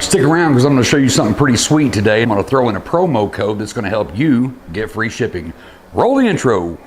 Stick around because I'm going to show you something pretty sweet today. I'm going to throw in a promo code that's going to help you get free shipping. Roll the intro.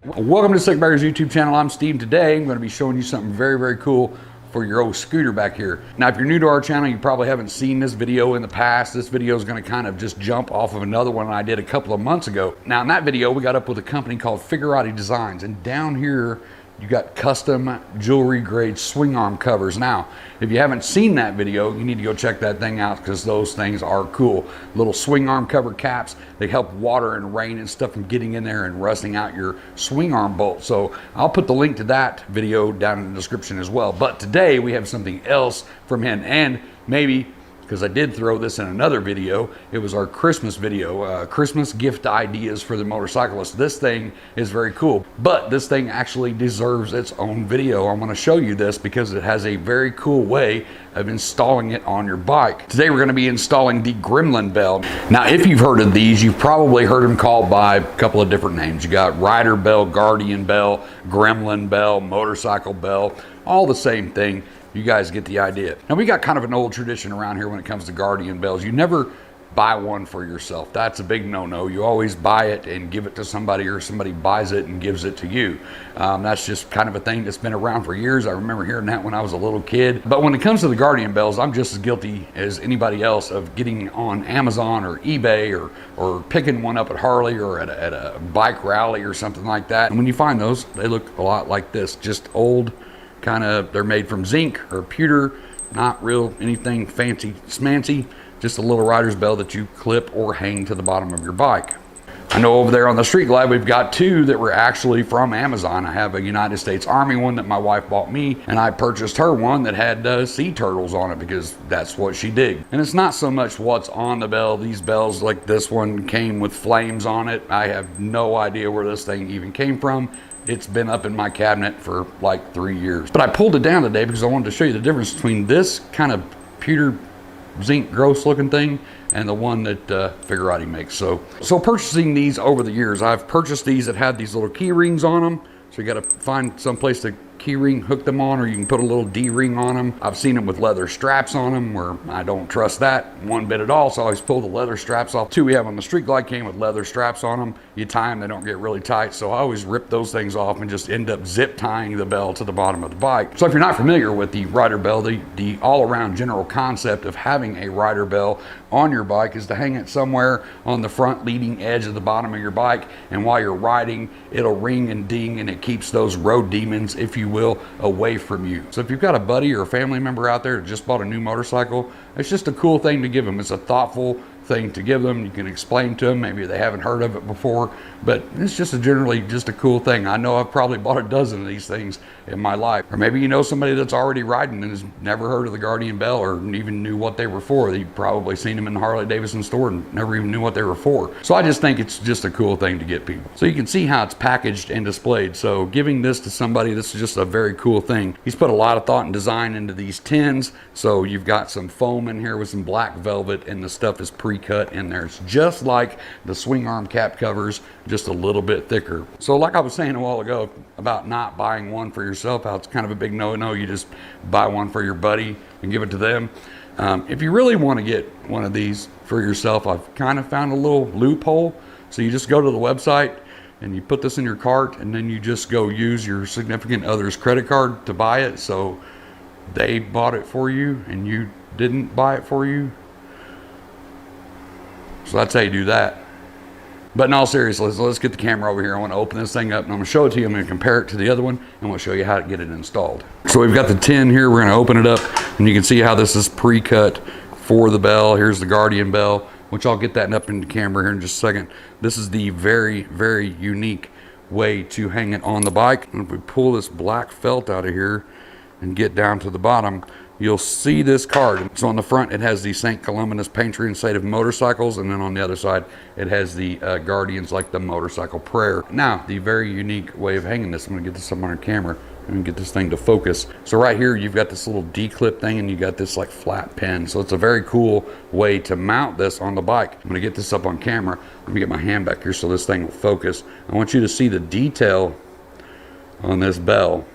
Welcome to sikbaggers YouTube channel. I'm Steve. Today I'm going to be showing you something very cool for your old scooter back here. Now, if you're new to our channel, you probably haven't seen this video in the past. This video is going to kind of just jump off of another one I did a couple of months ago. Now, in that video, we got up with a company called Figurati Designs, and down here you got custom jewelry grade swing arm covers. Now, if you haven't seen that video, you need to go check that thing out because those things are cool. Little swing arm cover caps. They help water and rain and stuff from getting in there and rusting out your swing arm bolt. So I'll put the link to that video down in the description as well. But today we have something else from him, and maybe because I did throw this in another video. It was our Christmas video, Christmas gift ideas for the motorcyclist. This thing is very cool, but this thing actually deserves its own video. I'm going to show you this because it has a very cool way of installing it on your bike. Today we're going to be installing the Gremlin bell. Now, if you've heard of these, you've probably heard them called by a couple of different names. You got rider bell, guardian bell, gremlin bell, motorcycle bell, all the same thing. You guys get the idea. Now, we got kind of an old tradition around here when it comes to guardian bells. You never buy one for yourself. That's a big no-no. You always buy it and give it to somebody, or somebody buys it and gives it to you. That's just kind of a thing that's been around for years. I remember hearing that when I was a little kid. But when it comes to the guardian bells, I'm just as guilty as anybody else of getting on Amazon or eBay or picking one up at Harley or at a bike rally or something like that. And when you find those, they look a lot like this, just old, kind of, they're made from zinc or pewter, not real anything fancy smancy, just a little rider's bell that you clip or hang to the bottom of your bike. I know over there on the Street Glide we've got two that were actually from Amazon. I have a United States Army one that my wife bought me, and I purchased her one that had sea turtles on it because that's what she digged. And it's not so much what's on the bell. These bells, like this one, came with flames on it. I have no idea where this thing even came from. It's been up in my cabinet for like 3 years. But I pulled it down today because I wanted to show you the difference between this kind of pewter zinc gross looking thing and the one that Figurati makes. So purchasing these over the years, I've purchased these that had these little key rings on them. So you got to find some place to key ring hook them on, or you can put a little D-ring on them. I've seen them with leather straps on them where I don't trust that one bit at all, so I always pull the leather straps off. Two we have on the Street Glide came with leather straps on them. You tie them, they don't get really tight, so I always rip those things off and just end up zip tying the bell to the bottom of the bike. So if you're not familiar with the rider bell, the all-around general concept of having a rider bell on your bike is to hang it somewhere on the front leading edge of the bottom of your bike, and while you're riding, it'll ring and ding, and it keeps those road demons, if you will, away from you. So if you've got a buddy or a family member out there that just bought a new motorcycle, it's just a cool thing to give them. It's a thoughtful thing to give them. You can explain to them, maybe they haven't heard of it before, but it's just generally just a cool thing. I know I've probably bought a dozen of these things in my life. Or maybe you know somebody that's already riding and has never heard of the Guardian Bell or even knew what they were for. You've probably seen them in the Harley Davidson store and never even knew what they were for. So I just think it's just a cool thing to get people. So you can see how it's packaged and displayed. So giving this to somebody, this is just a very cool thing. He's put a lot of thought and design into these tins. So you've got some foam in here with some black velvet, and the stuff is pre-cut in there. It's just like the swing arm cap covers, just a little bit thicker. So like I was saying a while ago about not buying one for yourself, how it's kind of a big no-no. You just buy one for your buddy and give it to them. If you really want to get one of these for yourself, I've kind of found a little loophole. So you just go to the website and you put this in your cart, and then you just go use your significant other's credit card to buy it. So they bought it for you and you didn't buy it for you. So that's how you do that. But in all seriousness, let's get the camera over here. I want to open this thing up and I'm going to show it to you. I'm going to compare it to the other one, and I'm going to show you how to get it installed. So we've got the tin here. We're going to open it up, and you can see how this is pre-cut for the bell. Here's the Guardian Bell, which I'll get that up into camera here in just a second. This is the very unique way to hang it on the bike. And if we pull this black felt out of here and get down to the bottom, you'll see this card. So on the front it has the St. Columbanus patron saint of motorcycles, and then on the other side it has the guardians, like the motorcycle prayer. Now, the very unique way of hanging this, I'm gonna get this up on our camera and get this thing to focus. So right here you've got this little D-clip thing, and you got this like flat pin. So it's a very cool way to mount this on the bike. I'm gonna get this up on camera. Let me get my hand back here so this thing will focus. I want you to see the detail on this bell.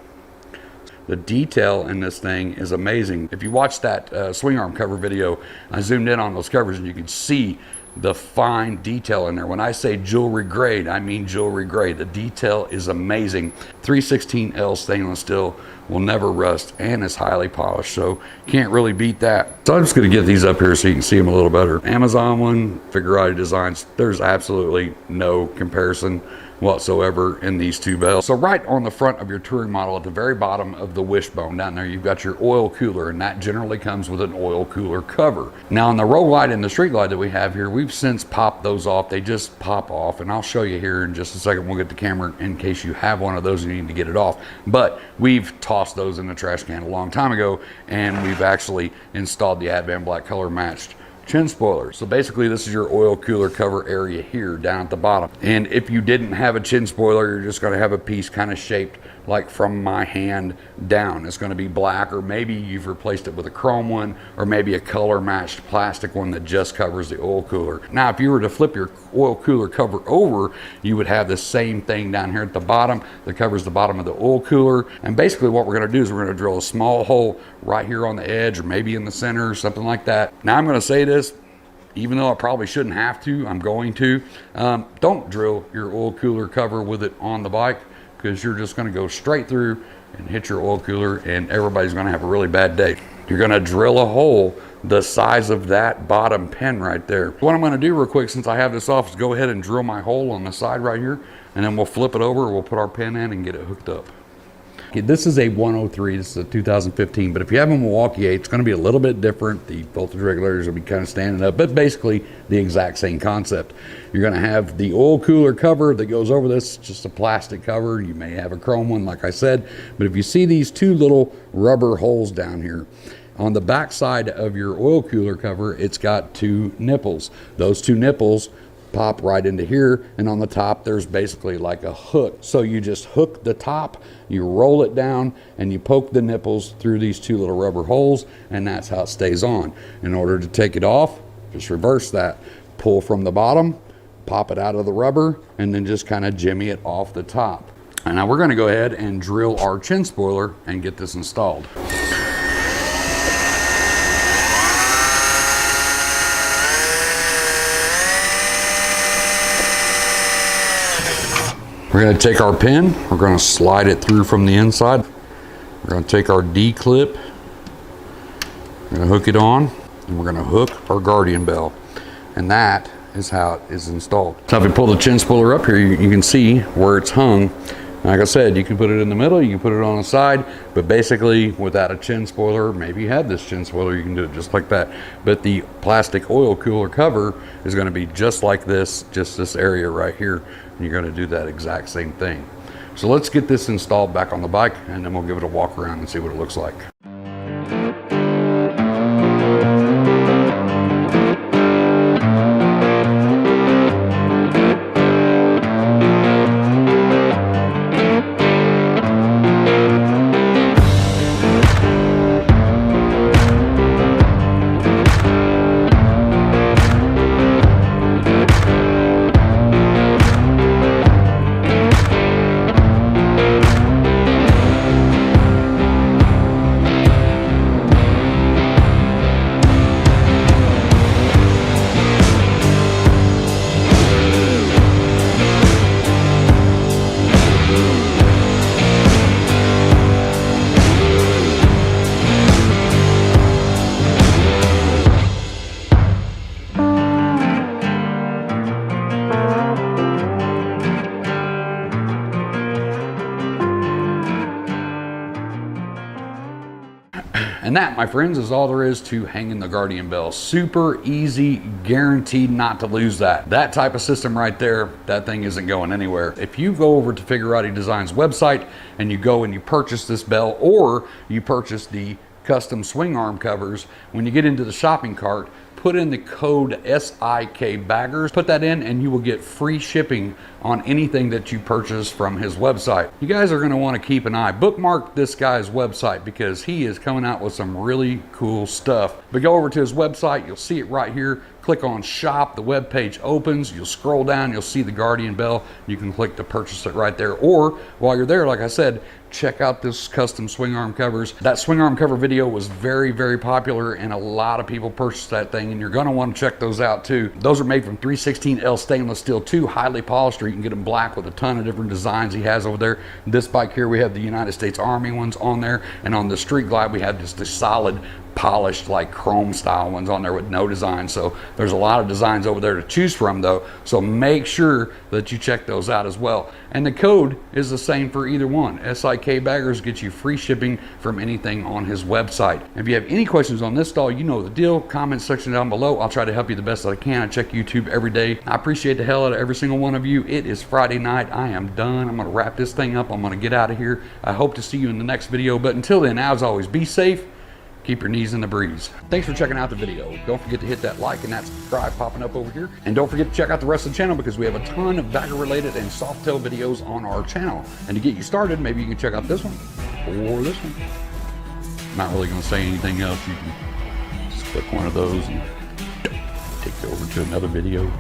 The detail in this thing is amazing. If you watch that swing arm cover video, I zoomed in on those covers and you can see the fine detail in there. When I say jewelry grade, I mean jewelry grade. The detail is amazing. 316L stainless steel will never rust and is highly polished, so can't really beat that. So I'm just going to get these up here so you can see them a little better. Amazon one, Figurati Designs, there's absolutely no comparison whatsoever in these two bells. So right on the front of your touring model, at the very bottom of the wishbone down there, you've got your oil cooler, and that generally comes with an oil cooler cover. Now on the roll light and the street light that we have here, we've since popped those off. They just pop off, and I'll show you here in just a second. We'll get the camera in case you have one of those and you need to get it off. But we've tossed those in the trash can a long time ago, and we've actually installed the Advan Black color matched chin spoiler. So basically this is your oil cooler cover area here down at the bottom. And if you didn't have a chin spoiler, you're just going to have a piece kind of shaped like from my hand down. It's going to be black, or maybe you've replaced it with a chrome one, or maybe a color matched plastic one that just covers the oil cooler. Now if you were to flip your oil cooler cover over, you would have the same thing down here at the bottom that covers the bottom of the oil cooler. And basically what we're going to do is we're going to drill a small hole right here on the edge, or maybe in the center or something like that. Now I'm going to say this, even though I probably shouldn't have to, I'm going to. Don't drill your oil cooler cover with it on the bike, because you're just going to go straight through and hit your oil cooler, and everybody's going to have a really bad day. You're going to drill a hole the size of that bottom pin right there. What I'm going to do real quick, since I have this off, is go ahead and drill my hole on the side right here, and then we'll flip it over, we'll put our pin in and get it hooked up. Okay, this is a 103, this is a 2015, but if you have a Milwaukee 8, it's going to be a little bit different. The voltage regulators will be kind of standing up, but basically the exact same concept. You're going to have the oil cooler cover that goes over this, just a plastic cover. You may have a chrome one, like I said, but if you see these two little rubber holes down here, on the back side of your oil cooler cover, it's got two nipples. Those two nipples pop right into here, and on the top there's basically like a hook. So you just hook the top, you roll it down, and you poke the nipples through these two little rubber holes, and that's how it stays on. In order to take it off, just reverse that. Pull from the bottom, pop it out of the rubber, and then just kind of jimmy it off the top. And now we're going to go ahead and drill our chin spoiler and get this installed. We're going to take our pin, we're going to slide it through from the inside. We're going to take our D clip, we're going to hook it on, and we're going to hook our guardian bell. And that is how it is installed. So if we pull the chin spoiler up here, you can see where it's hung. Like I said, you can put it in the middle, you can put it on the side, but basically without a chin spoiler, maybe you have this chin spoiler, you can do it just like that. But the plastic oil cooler cover is going to be just like this, just this area right here, and you're going to do that exact same thing. So let's get this installed back on the bike, and then we'll give it a walk around and see what it looks like. And that, my friends, is all there is to hanging the guardian bell. Super easy, guaranteed not to lose that. That type of system right there, that thing isn't going anywhere. If you go over to Figurati Design's website and you go and you purchase this bell, or you purchase the custom swing arm covers, when you get into the shopping cart, put in the code SIK baggers, put that in, and you will get free shipping on anything that you purchase from his website. You guys are going to want to keep an eye. Bookmark this guy's website because he is coming out with some really cool stuff. But go over to his website, you'll see it right here. Click on shop, the web page opens, you'll scroll down, you'll see the Guardian Bell. You can click to purchase it right there. Or while you're there, like I said, check out this custom swing arm covers. That swing arm cover video was very, very popular, and a lot of people purchased that thing, and you're gonna wanna check those out too. Those are made from 316L stainless steel too, highly polished, or you can get them black with a ton of different designs he has over there. This bike here, we have the United States Army ones on there, and on the Street Glide, we have just the solid polished like chrome style ones on there with no design. So there's a lot of designs over there to choose from though, so make sure that you check those out as well. And the code is the same for either one. SIK Baggers gets you free shipping from anything on his website. If you have any questions on this stall, you know the deal. Comment section down below. I'll try to help you the best that I can. I check YouTube every day. I appreciate the hell out of every single one of you. It is Friday night. I am done. I'm gonna wrap this thing up. I'm gonna get out of here. I hope to see you in the next video, but until then, as always, be safe. Keep your knees in the breeze. Thanks for checking out the video. Don't forget to hit that like and that subscribe popping up over here. And don't forget to check out the rest of the channel, because we have a ton of bagger related and soft tail videos on our channel. And to get you started, maybe you can check out this one or this one. I'm not really gonna say anything else. You can just click one of those and take you over to another video.